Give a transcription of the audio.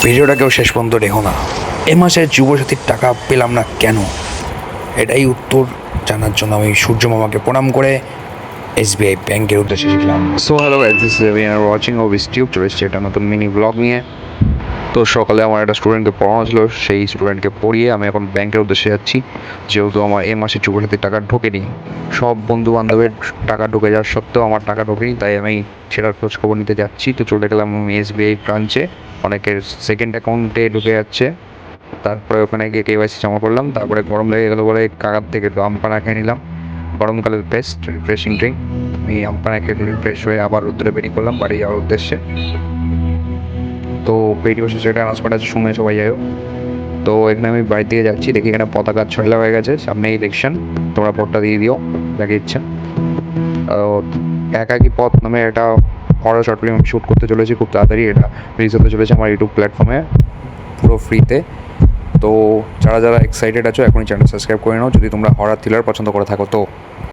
ভিডিওটা কেউ শেষ পর্যন্ত দেখো না। এ মাসে যুবসাথীর টাকা পেলাম না কেন, এটাই উত্তর জানার জন্য আমি সূর্য মামাকে প্রণাম করে এসবিআই ব্যাংকের উদ্দেশ্যে শিখলাম। So hello guys, this is we are watching over tube. চলে এসেছি একটা নতুন মিনি ব্লগ নিয়ে। তো সকালে আমার একটা স্টুডেন্টকে পড়ানো ছিল, সেই স্টুডেন্টকে পড়িয়ে আমি এখন ব্যাংকের উদ্দেশ্যে যাচ্ছি। যেহেতু আমার এ মাসে যুবসাথীর টাকা ঢোকেনি, সব বন্ধু বান্ধবের টাকা ঢুকে যাওয়ার সত্ত্বেও আমার টাকা ঢোকেনি, তাই আমি সেটার খোঁজ খবর নিতে যাচ্ছি। তো চলে গেলাম আমি এসবিআই ব্রাঞ্চে। অনেকের সেকেন্ড অ্যাকাউন্টে ঢুকে যাচ্ছে, তারপরে ওখানে গিয়ে কেওয়াইসি জমা করলাম। তারপরে গরম লেগে গেলো বলে কাকার থেকে একটু আমপানা খেয়ে নিলাম, গরমকালের বেস্ট রিফ্রেশিং ড্রিঙ্ক। আমি আমপানা খেয়ে রিফ্রেশ হয়ে আবার উত্তরে বেরিয়ে পড়লাম বাড়ি যাওয়ার উদ্দেশ্যে। তো পেটি বসে সেটা আনাউন্সমেন্ট আছে, শুনে সবাই যাই হোক। তো এখানে আমি বাড়ি থেকে যাচ্ছি, দেখি এখানে পতাকা ছয়লা হয়ে গেছে, সামনে ইলেকশন, তোমরা ভোটটা দিয়ে দিও যাকে ইচ্ছা। একাকী পথ নামে একটা হরর শর্ট ফিল্ম আমি শ্যুট করতে চলেছি খুব তাড়াতাড়ি। এটা রিলিজ হতে চলেছে আমার ইউটিউব প্ল্যাটফর্মে পুরো ফ্রিতে। তো যারা যারা এক্সাইটেড আছো এখনই চ্যানেল সাবস্ক্রাইব করে নাও যদি তোমরা হরর থ্রিলার পছন্দ করে থাকো। তো